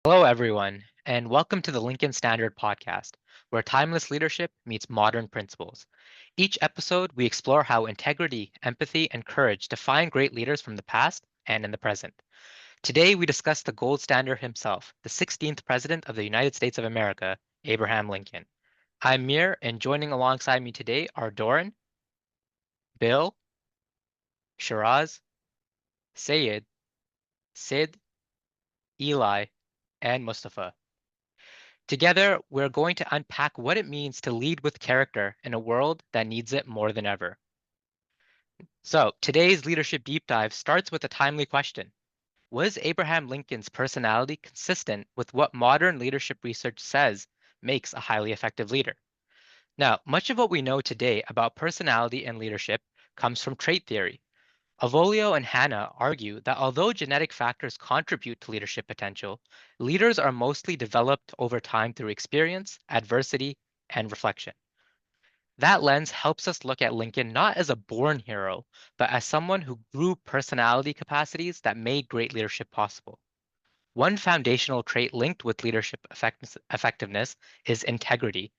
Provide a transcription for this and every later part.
Hello, everyone, and welcome to the Lincoln Standard Podcast, where timeless leadership meets modern principles. Each episode, we explore how integrity, empathy, and courage define great leaders from the past and in the present. Today, we discuss the gold standard himself, the 16th President of the United States of America, Abraham Lincoln. I'm Mir, and joining alongside me today are Doran, Bill, Shiraz, Sayed, Sid, Eli, and Mustafa. Together, we're going to unpack what it means to lead with character in a world that needs it more than ever. So, today's leadership deep dive starts with a timely question. Was Abraham Lincoln's personality consistent with what modern leadership research says makes a highly effective leader? Now, much of what we know today about personality and leadership comes from trait theory. Avolio and Hanna argue that although genetic factors contribute to leadership potential, leaders are mostly developed over time through experience, adversity, and reflection. That lens helps us look at Lincoln not as a born hero, but as someone who grew personality capacities that made great leadership possible. One foundational trait linked with leadership effectiveness is integrity.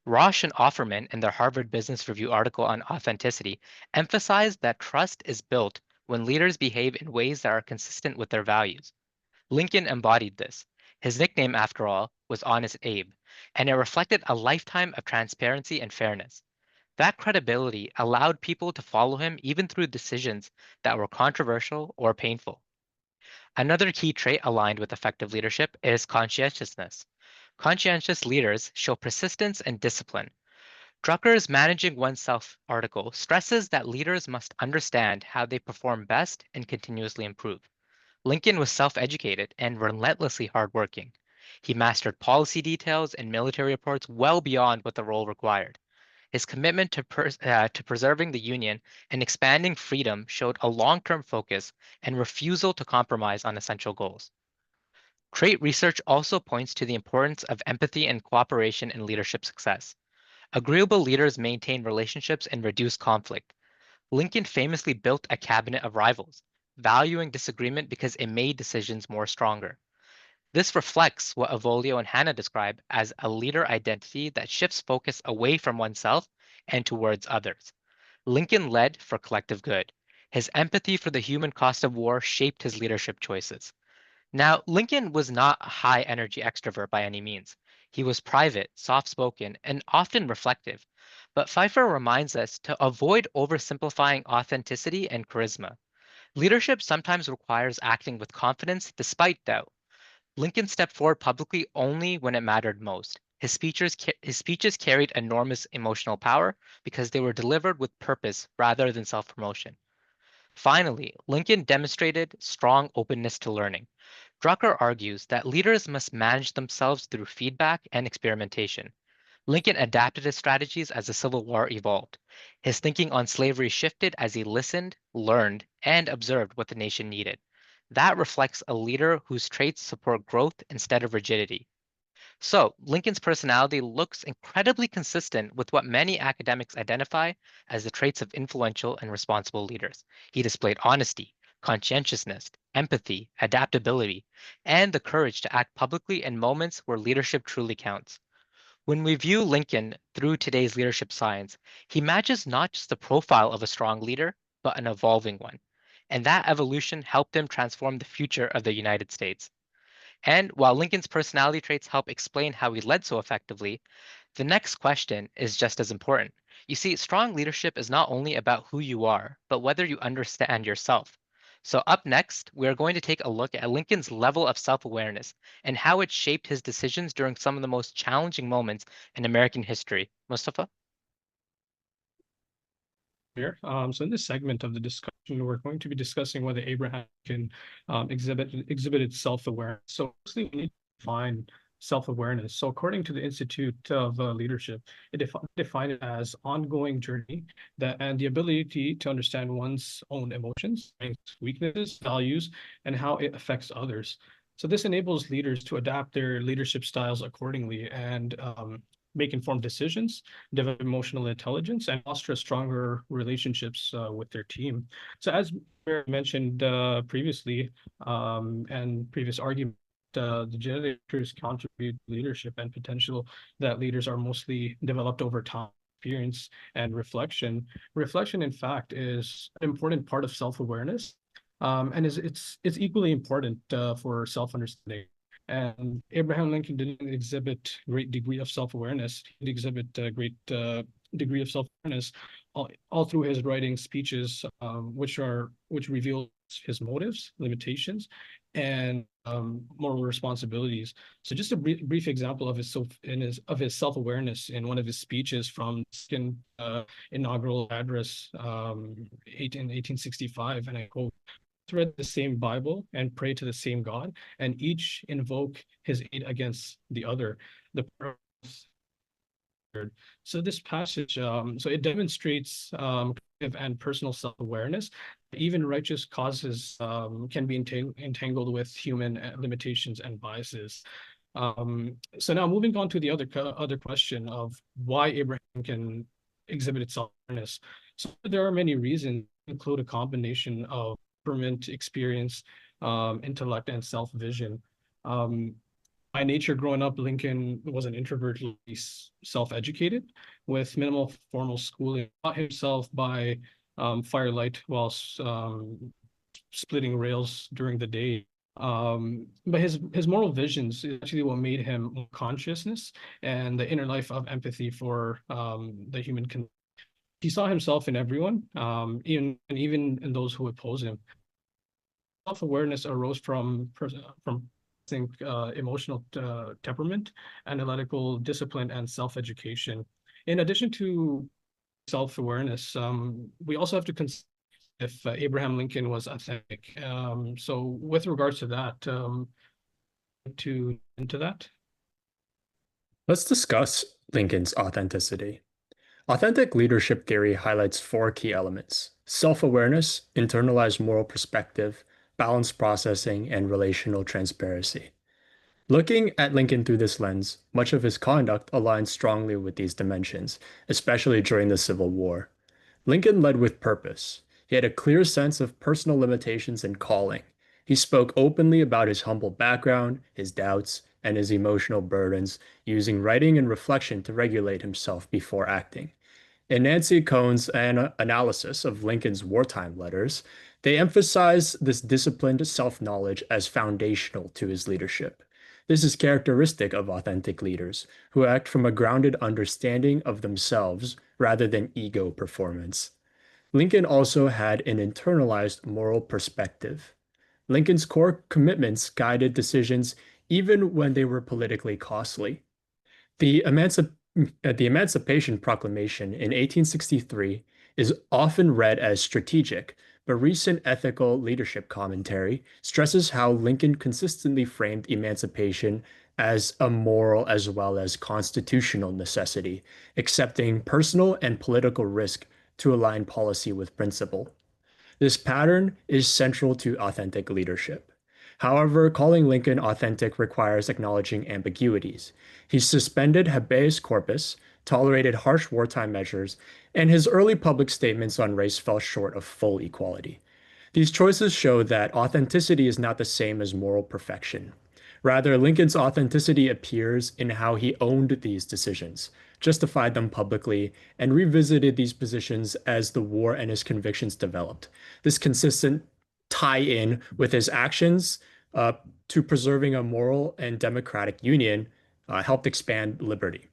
Roche and Offerman, in their Harvard Business Review article on authenticity, emphasized that trust is built when leaders behave in ways that are consistent with their values. Lincoln embodied this. His nickname, after all, was Honest Abe, and it reflected a lifetime of transparency and fairness. That credibility allowed people to follow him even through decisions that were controversial or painful. Another key trait aligned with effective leadership is conscientiousness. Conscientious leaders show persistence and discipline. Drucker's Managing Oneself article stresses that leaders must understand how they perform best and continuously improve. Lincoln was self-educated and relentlessly hardworking. He mastered policy details and military reports well beyond what the role required. His commitment to preserving the Union and expanding freedom showed a long-term focus and refusal to compromise on essential goals. Trait research also points to the importance of empathy and cooperation in leadership success. Agreeable leaders maintain relationships and reduce conflict. Lincoln famously built a cabinet of rivals, valuing disagreement because it made decisions more stronger. This reflects what Avolio and Hanna describe as a leader identity that shifts focus away from oneself and towards others. Lincoln led for collective good. His empathy for the human cost of war shaped his leadership choices. Now, Lincoln was not a high energy extrovert by any means. He was private, soft spoken, and often reflective. But Pfeiffer reminds us to avoid oversimplifying authenticity and charisma. Leadership sometimes requires acting with confidence despite doubt. Lincoln stepped forward publicly only when it mattered most. His speeches carried enormous emotional power because they were delivered with purpose rather than self-promotion. Finally, Lincoln demonstrated strong openness to learning. Drucker argues that leaders must manage themselves through feedback and experimentation. Lincoln adapted his strategies as the Civil War evolved. His thinking on slavery shifted as he listened, learned, and observed what the nation needed. That reflects a leader whose traits support growth instead of rigidity. So, Lincoln's personality looks incredibly consistent with what many academics identify as the traits of influential and responsible leaders. He displayed honesty, conscientiousness, empathy, adaptability, and the courage to act publicly in moments where leadership truly counts. When we view Lincoln through today's leadership science, he matches not just the profile of a strong leader, but an evolving one. And that evolution helped him transform the future of the United States. And while Lincoln's personality traits help explain how he led so effectively, the next question is just as important. You see, strong leadership is not only about who you are, but whether you understand yourself. So, up next, we are going to take a look at Lincoln's level of self awareness and how it shaped his decisions during some of the most challenging moments in American history. Mustafa? Here. So in this segment of the discussion, we're going to be discussing whether Abraham can exhibited self-awareness. So firstly, we need to define self-awareness. So according to the Institute of Leadership, it defined it as ongoing journey that and the ability to understand one's own emotions, strengths, weaknesses, values, and how it affects others. So this enables leaders to adapt their leadership styles accordingly and make informed decisions, develop emotional intelligence, and foster stronger relationships with their team. So as we mentioned previously and previous argument, the genetic features contribute to leadership and potential that leaders are mostly developed over time, experience, and reflection. Reflection, in fact, is an important part of self-awareness, and it's equally important for self-understanding. And Abraham Lincoln didn't exhibit great degree of self-awareness. He did exhibit a great degree of self-awareness all through his writing, speeches, which reveal his motives, limitations, and moral responsibilities. So, just a brief example of his self-awareness in one of his speeches from his inaugural address in 1865, and I quote: "Read the same Bible and pray to the same God, and each invoke his aid against the other." The So this passage, so it demonstrates and personal self-awareness. Even righteous causes can be entangled with human limitations and biases. So now moving on to the other question of why Abraham can exhibit self-awareness. So there are many reasons, include a combination of temperament, experience, intellect, and self-vision. By nature, growing up, Lincoln was an introvert. He's self-educated with minimal formal schooling. Taught himself by firelight whilst splitting rails during the day. But his moral visions is actually what made him consciousness and the inner life of empathy for the human. He saw himself in everyone, even in those who oppose him. Self-awareness arose from emotional temperament, analytical discipline, and self-education. In addition to self-awareness, we also have to consider if Abraham Lincoln was authentic. So with regards to that, into that. Let's discuss Lincoln's authenticity. Authentic leadership theory highlights four key elements: self-awareness, internalized moral perspective, balanced processing, and relational transparency. Looking at Lincoln through this lens, much of his conduct aligns strongly with these dimensions, especially during the Civil War. Lincoln led with purpose. He had a clear sense of personal limitations and calling. He spoke openly about his humble background, his doubts, and his emotional burdens, using writing and reflection to regulate himself before acting. In Nancy Cohen's analysis of Lincoln's wartime letters, they emphasize this disciplined self-knowledge as foundational to his leadership. This is characteristic of authentic leaders, who act from a grounded understanding of themselves rather than ego performance. Lincoln also had an internalized moral perspective. Lincoln's core commitments guided decisions even when they were politically costly. The, Emancip the Emancipation Proclamation in 1863 is often read as strategic, but recent ethical leadership commentary stresses how Lincoln consistently framed emancipation as a moral as well as constitutional necessity, accepting personal and political risk to align policy with principle. This pattern is central to authentic leadership. However, calling Lincoln authentic requires acknowledging ambiguities. He suspended habeas corpus, tolerated harsh wartime measures, and his early public statements on race fell short of full equality. These choices show that authenticity is not the same as moral perfection. Rather, Lincoln's authenticity appears in how he owned these decisions, justified them publicly, and revisited these positions as the war and his convictions developed. This consistent tie-in with his actions to preserving a moral and democratic union helped expand liberty.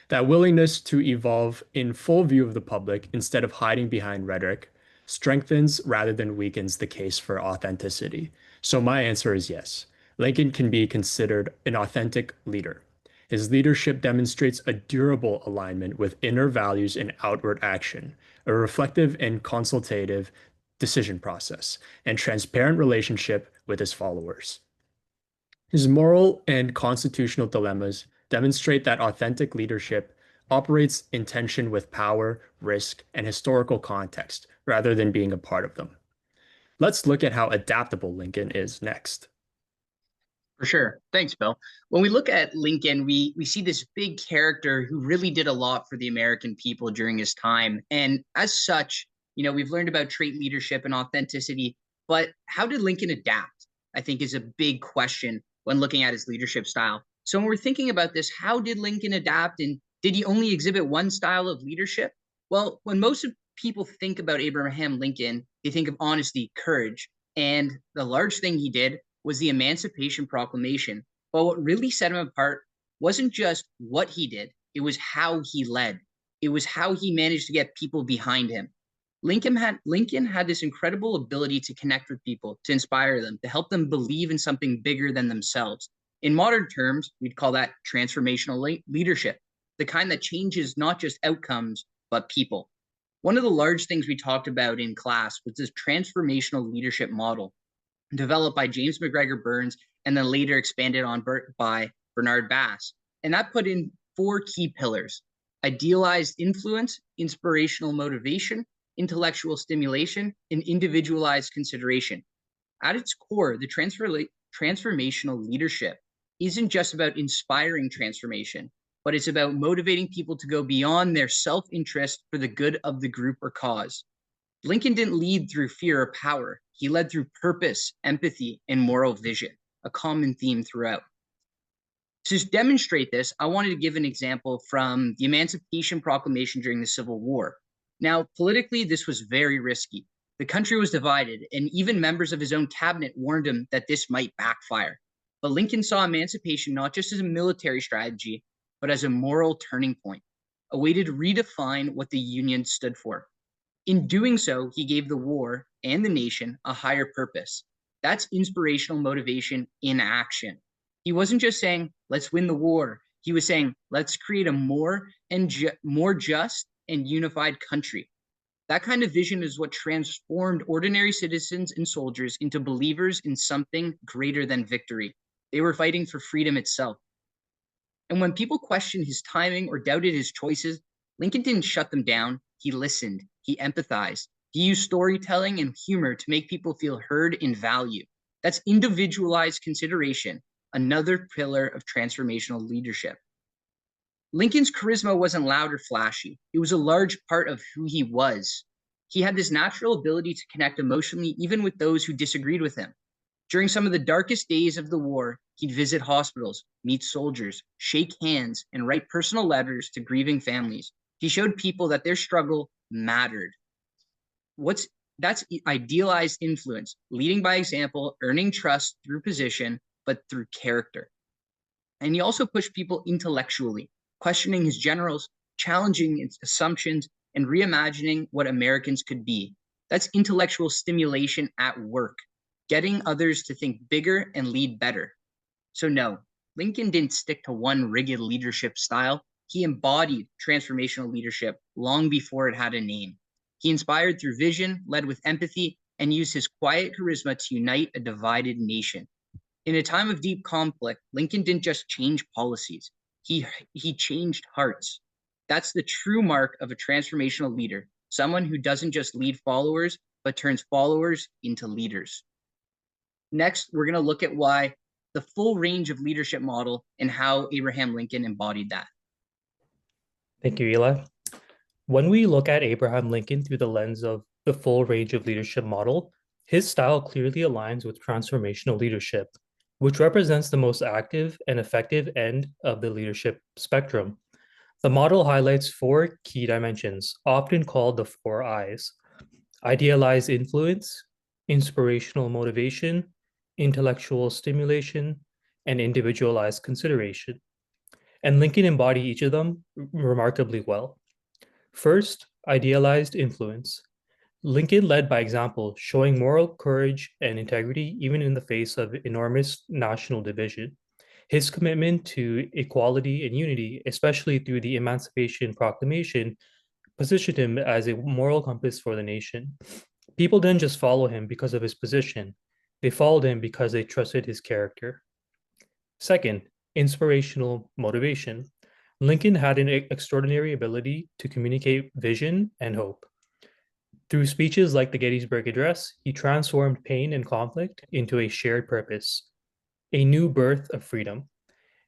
That willingness to evolve in full view of the public instead of hiding behind rhetoric strengthens rather than weakens the case for authenticity. So my answer is yes. Lincoln can be considered an authentic leader. His leadership demonstrates a durable alignment with inner values and outward action, a reflective and consultative decision process, and transparent relationship with his followers. His moral and constitutional dilemmas demonstrate that authentic leadership operates in tension with power, risk, and historical context rather than being a part of them. Let's look at how adaptable Lincoln is next. For sure. Thanks, Bill. When we look at Lincoln, we see this big character who really did a lot for the American people during his time. And as such, we've learned about trait leadership and authenticity, but how did Lincoln adapt? I think is a big question. when looking at his leadership style. So when we're thinking about this, how did Lincoln adapt, and did he only exhibit one style of leadership? Well, when most people think about Abraham Lincoln, they think of honesty, courage, and the large thing he did was the Emancipation Proclamation. But what really set him apart wasn't just what he did, it was how he led. It was how he managed to get people behind him. Lincoln had this incredible ability to connect with people, to inspire them, to help them believe in something bigger than themselves. In modern terms, we'd call that transformational leadership, the kind that changes not just outcomes, but people. One of the large things we talked about in class was this transformational leadership model developed by James McGregor Burns and then later expanded on by Bernard Bass. And that put in 4 key pillars: idealized influence, inspirational motivation, intellectual stimulation, and individualized consideration. At its core, the transformational leadership isn't just about inspiring transformation, but it's about motivating people to go beyond their self-interest for the good of the group or cause. Lincoln didn't lead through fear or power. He led through purpose, empathy, and moral vision, a common theme throughout. To demonstrate this, I wanted to give an example from the Emancipation Proclamation during the Civil War. Now, politically, this was very risky. The country was divided, and even members of his own cabinet warned him that this might backfire. But Lincoln saw emancipation not just as a military strategy, but as a moral turning point, a way to redefine what the Union stood for. In doing so, he gave the war and the nation a higher purpose. That's inspirational motivation in action. He wasn't just saying, let's win the war. He was saying, let's create a more just and unified country. That kind of vision is what transformed ordinary citizens and soldiers into believers in something greater than victory. They were fighting for freedom itself. And when people questioned his timing or doubted his choices, Lincoln didn't shut them down. He listened. He empathized. He used storytelling and humor to make people feel heard and valued. That's individualized consideration, another pillar of transformational leadership. Lincoln's charisma wasn't loud or flashy. It was a large part of who he was. He had this natural ability to connect emotionally, even with those who disagreed with him. During some of the darkest days of the war, he'd visit hospitals, meet soldiers, shake hands, and write personal letters to grieving families. He showed people that their struggle mattered. That's idealized influence, leading by example, earning trust through position, but through character. And he also pushed people intellectually, questioning his generals, challenging its assumptions, and reimagining what Americans could be. That's intellectual stimulation at work, getting others to think bigger and lead better. So no, Lincoln didn't stick to one rigid leadership style. He embodied transformational leadership long before it had a name. He inspired through vision, led with empathy, and used his quiet charisma to unite a divided nation. In a time of deep conflict, Lincoln didn't just change policies. He changed hearts. That's the true mark of a transformational leader, someone who doesn't just lead followers, but turns followers into leaders. Next, we're going to look at why the full range of leadership model and how Abraham Lincoln embodied that. Thank you, Eli. When we look at Abraham Lincoln through the lens of the full range of leadership model, his style clearly aligns with transformational leadership, which represents the most active and effective end of the leadership spectrum. The model highlights 4 key dimensions, often called the 4 I's: idealized influence, inspirational motivation, intellectual stimulation, and individualized consideration. And Lincoln embodied each of them remarkably well. First, idealized influence. Lincoln led by example, showing moral courage and integrity even in the face of enormous national division. His commitment to equality and unity, especially through the Emancipation Proclamation, positioned him as a moral compass for the nation. People didn't just follow him because of his position. They followed him because they trusted his character. Second, inspirational motivation. Lincoln had an extraordinary ability to communicate vision and hope. Through speeches like the Gettysburg Address, he transformed pain and conflict into a shared purpose, a new birth of freedom.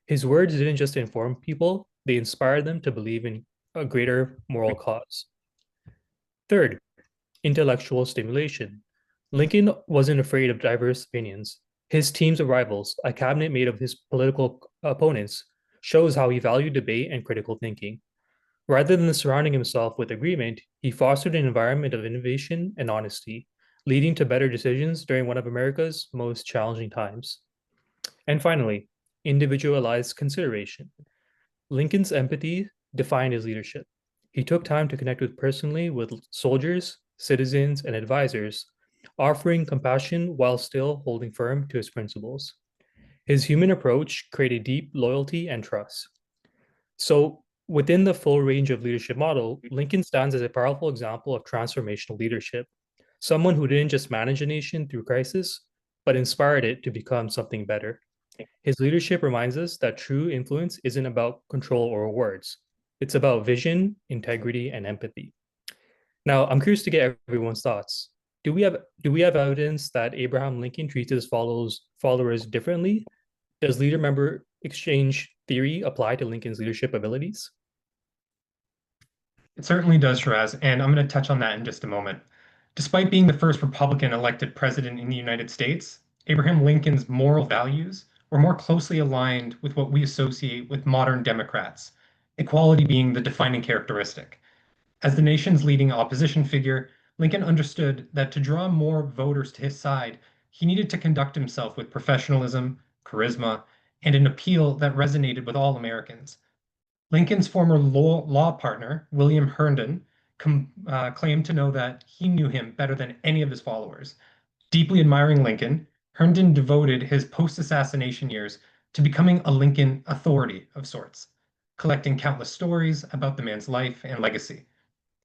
His words didn't just inform people, they inspired them to believe in a greater moral cause. Third, intellectual stimulation. Lincoln wasn't afraid of diverse opinions. His teams of rivals, a cabinet made of his political opponents, shows how he valued debate and critical thinking. Rather than surrounding himself with agreement, he fostered an environment of innovation and honesty, leading to better decisions during one of America's most challenging times. And finally, individualized consideration. Lincoln's empathy defined his leadership. He took time to connect personally with soldiers, citizens, and advisors, offering compassion while still holding firm to his principles. His human approach created deep loyalty and trust. So, within the full range of leadership model, Lincoln stands as a powerful example of transformational leadership. Someone who didn't just manage a nation through crisis, but inspired it to become something better. His leadership reminds us that true influence isn't about control or words. It's about vision, integrity, and empathy. Now, I'm curious to get everyone's thoughts. Do we have evidence that Abraham Lincoln treated his followers differently? Does leader-member exchange theory apply to Lincoln's leadership abilities? It certainly does, Shiraz, and I'm going to touch on that in just a moment. Despite being the first Republican elected president in the United States, Abraham Lincoln's moral values were more closely aligned with what we associate with modern Democrats, equality being the defining characteristic. As the nation's leading opposition figure, Lincoln understood that to draw more voters to his side, he needed to conduct himself with professionalism, charisma, and an appeal that resonated with all Americans. Lincoln's former law partner, William Herndon, claimed to know that he knew him better than any of his followers. Deeply admiring Lincoln, Herndon devoted his post-assassination years to becoming a Lincoln authority of sorts, collecting countless stories about the man's life and legacy.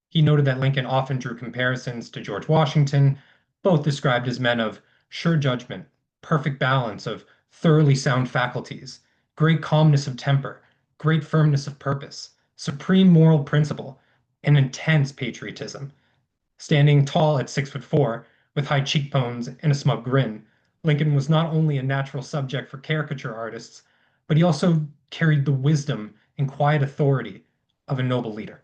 He noted that Lincoln often drew comparisons to George Washington, both described as men of sure judgment, perfect balance of thoroughly sound faculties, great calmness of temper, great firmness of purpose, supreme moral principle, and intense patriotism. Standing tall at 6'4", with high cheekbones and a smug grin, Lincoln was not only a natural subject for caricature artists, but he also carried the wisdom and quiet authority of a noble leader.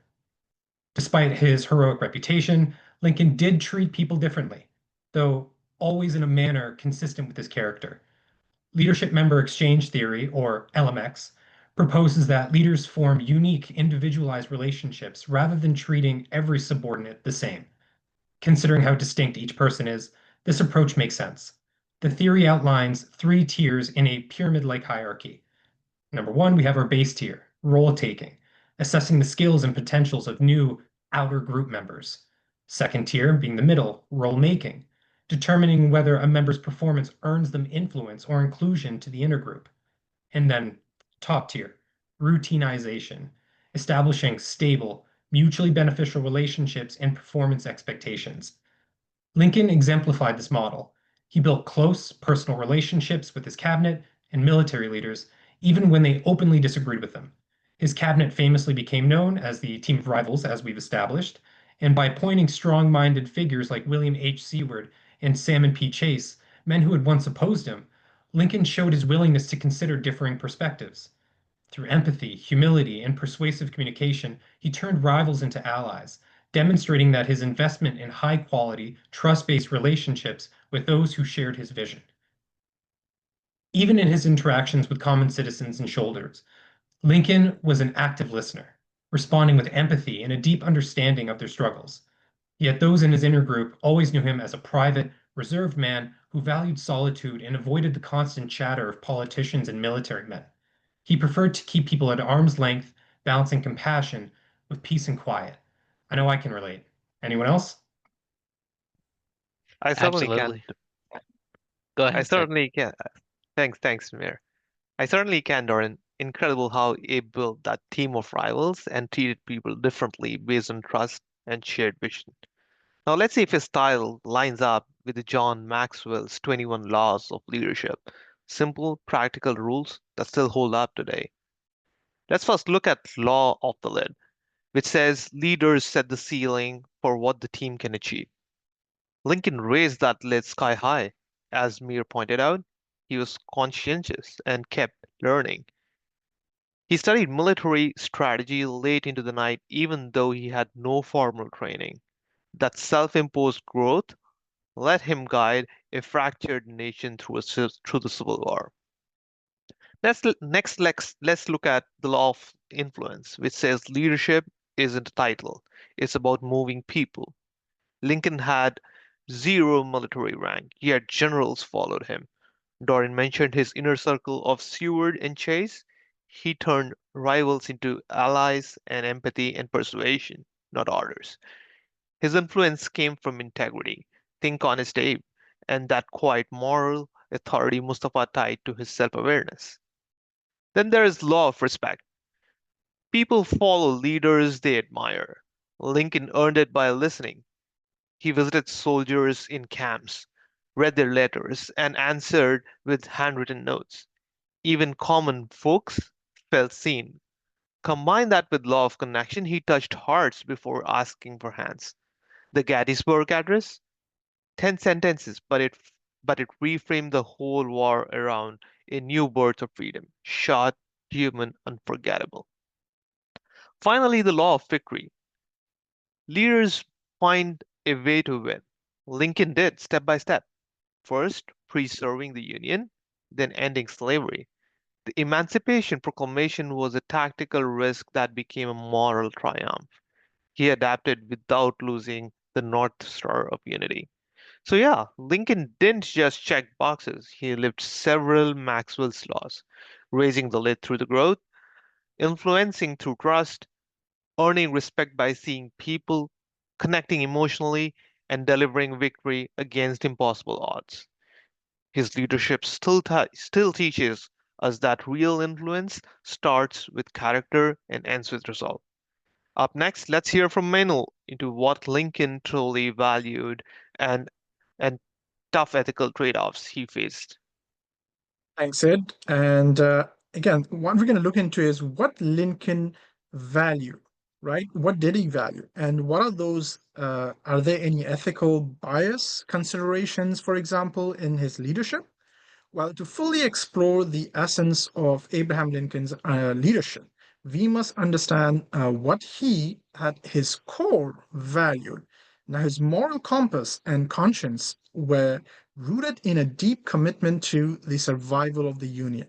Despite his heroic reputation, Lincoln did treat people differently, though always in a manner consistent with his character. Leadership Member Exchange Theory, or LMX, proposes that leaders form unique, individualized relationships rather than treating every subordinate the same. Considering how distinct each person is, this approach makes sense. The theory outlines 3 tiers in a pyramid-like hierarchy. Number 1, we have our base tier, role taking, assessing the skills and potentials of new outer group members. Second tier being the middle, role making, determining whether a member's performance earns them influence or inclusion to the inner group. And then top tier, routinization, establishing stable, mutually beneficial relationships and performance expectations. Lincoln exemplified this model. He built close personal relationships with his cabinet and military leaders, even when they openly disagreed with him. His cabinet famously became known as the team of rivals, as we've established, and by appointing strong-minded figures like William H. Seward and Salmon P. Chase, men who had once opposed him, Lincoln showed his willingness to consider differing perspectives. Through empathy, humility, and persuasive communication, he turned rivals into allies, demonstrating that his investment in high-quality, trust-based relationships with those who shared his vision. Even in his interactions with common citizens and soldiers, Lincoln was an active listener, responding with empathy and a deep understanding of their struggles. Yet those in his inner group always knew him as a private, reserved man who valued solitude and avoided the constant chatter of politicians and military men. He preferred to keep people at arm's length, balancing compassion with peace and quiet. I know I can relate. Anyone else? I certainly can. Absolutely. Go I ahead, Sid. certainly can. Thanks, Mir. I certainly can, Doran. Incredible how Abe built that team of rivals and treated people differently based on trust and shared vision. Now let's see if his style lines up with John Maxwell's 21 laws of leadership. Simple, practical rules that still hold up today. Let's first look at law of the lid, which says leaders set the ceiling for what the team can achieve. Lincoln raised that lid sky high. As Mir pointed out, he was conscientious and kept learning. He studied military strategy late into the night, even though he had no formal training. That self imposed growth let him guide a fractured nation through the Civil War. Let's look at the law of influence, which says leadership isn't a title, it's about moving people. Lincoln had zero military rank, yet generals followed him. Doran mentioned his inner circle of Seward and Chase. He turned rivals into allies and empathy and persuasion, not orders. His influence came from integrity. Think Honest Abe, and that quiet moral authority Mustafa tied to his self-awareness. Then there is law of respect. People follow leaders they admire. Lincoln earned it by listening. He visited soldiers in camps, read their letters, and answered with handwritten notes. Even common folks felt seen. Combine that with law of connection, he touched hearts before asking for hands. The Gettysburg Address, 10 sentences, but it reframed the whole war around a new birth of freedom, short, human, unforgettable. Finally, the law of victory. Leaders find a way to win. Lincoln did, step by step. First, preserving the Union, then ending slavery. The Emancipation Proclamation was a tactical risk that became a moral triumph. He adapted without losing the North Star of unity. So, yeah, Lincoln didn't just check boxes, he lived several Maxwell's laws, raising the lid through the growth, influencing through trust, earning respect by seeing people, connecting emotionally, and delivering victory against impossible odds. His leadership still teaches us that real influence starts with character and ends with resolve. Up next, let's hear from Menu into what Lincoln truly valued and and tough ethical trade-offs he faced. Thanks, Sid. And again, what we're going to look into is what Lincoln value, right? What did he value? And what are those, are there any ethical bias considerations, for example, in his leadership? Well, to fully explore the essence of Abraham Lincoln's leadership, we must understand what he, at his core, valued. Now, his moral compass and conscience were rooted in a deep commitment to the survival of the Union.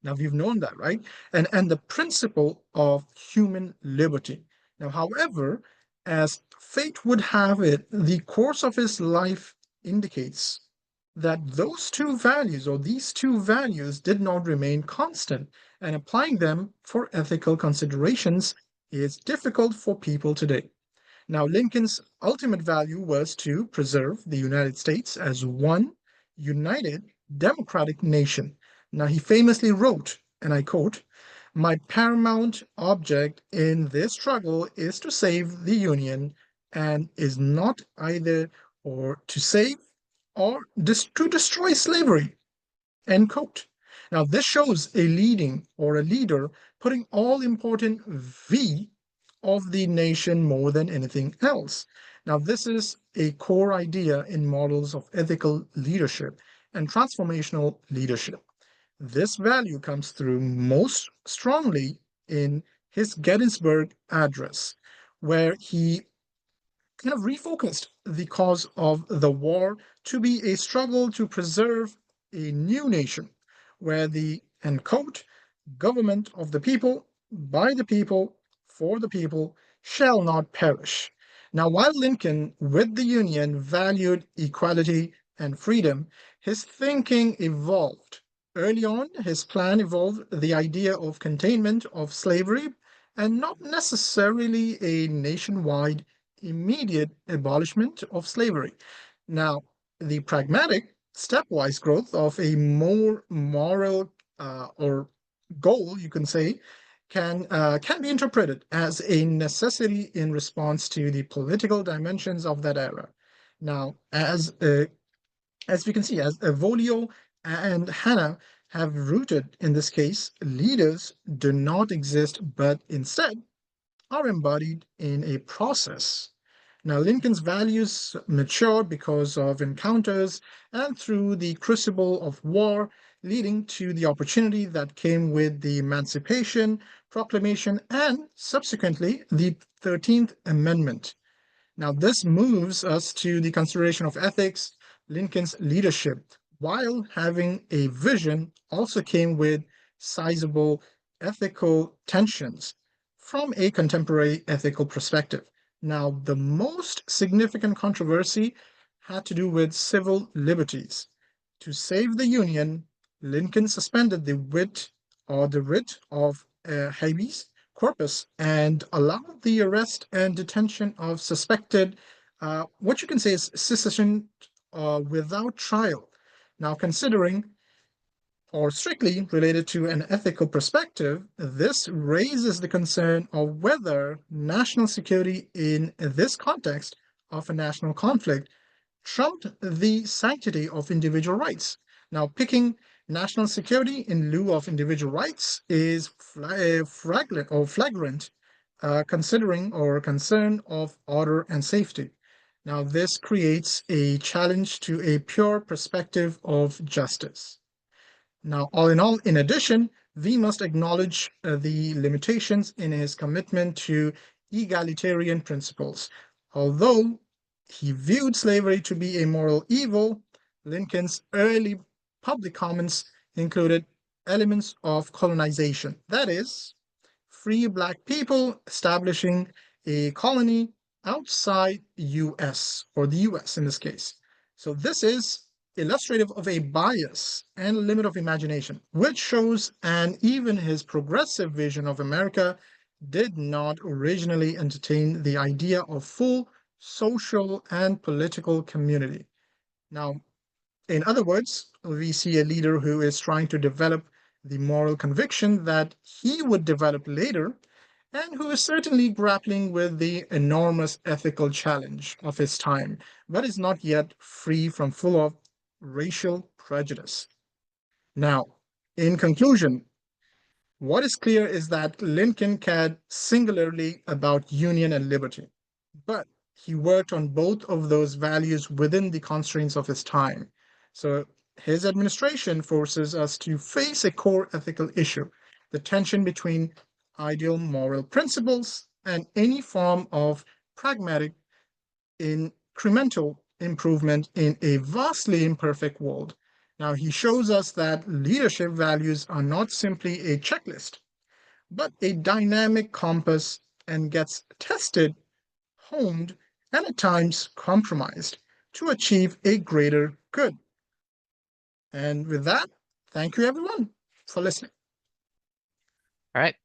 Now, we've known that, right? And the principle of human liberty. Now, however, as fate would have it, the course of his life indicates that those two values or these two values did not remain constant, and applying them for ethical considerations is difficult for people today. Now, Lincoln's ultimate value was to preserve the United States as one united democratic nation. Now, he famously wrote, and I quote, "My paramount object in this struggle is to save the Union, and is not either or to save or to destroy slavery." End quote. Now, this shows a leading or a leader putting all important V of the nation more than anything else. Now, this is a core idea in models of ethical leadership and transformational leadership. This value comes through most strongly in his Gettysburg Address, where he kind of refocused the cause of the war to be a struggle to preserve a new nation where the, end quote, "government of the people, by the people, for the people, shall not perish." Now, while Lincoln, with the Union, valued equality and freedom, his thinking evolved. Early on, his plan evolved the idea of containment of slavery and not necessarily a nationwide immediate abolishment of slavery. Now, the pragmatic, stepwise growth of a more moral or goal, you can say, can be interpreted as a necessity in response to the political dimensions of that era. Now, as we can see, as Volio and Hannah have rooted in this case, leaders do not exist, but instead are embodied in a process. Now, Lincoln's values matured because of encounters and through the crucible of war, leading to the opportunity that came with the Emancipation Proclamation and subsequently the 13th Amendment. Now, this moves us to the consideration of ethics, Lincoln's leadership, while having a vision, also came with sizable ethical tensions from a contemporary ethical perspective. Now, the most significant controversy had to do with civil liberties. To save the Union, Lincoln suspended the writ of habeas corpus and allowed the arrest and detention of suspected, what you can say is secession without trial. Now, considering or strictly related to an ethical perspective, this raises the concern of whether national security in this context of a national conflict trumped the sanctity of individual rights. Now, picking national security in lieu of individual rights is flagrant, considering or concern of order and safety. Now, this creates a challenge to a pure perspective of justice. Now, all in all, in addition, we must acknowledge the limitations in his commitment to egalitarian principles. Although he viewed slavery to be a moral evil, Lincoln's early public comments included elements of colonization. That is, free Black people establishing a colony outside US, or the US in this case. So this is illustrative of a bias and limit of imagination, which shows and even his progressive vision of America did not originally entertain the idea of full social and political community. Now, in other words, we see a leader who is trying to develop the moral conviction that he would develop later, and who is certainly grappling with the enormous ethical challenge of his time, but is not yet free from full of racial prejudice. Now, in conclusion, what is clear is that Lincoln cared singularly about union and liberty, but he worked on both of those values within the constraints of his time. So his administration forces us to face a core ethical issue, the tension between ideal moral principles and any form of pragmatic incremental improvement in a vastly imperfect world. Now, he shows us that leadership values are not simply a checklist, but a dynamic compass, and gets tested, honed, and at times compromised to achieve a greater good. And with that, thank you everyone for listening. All right.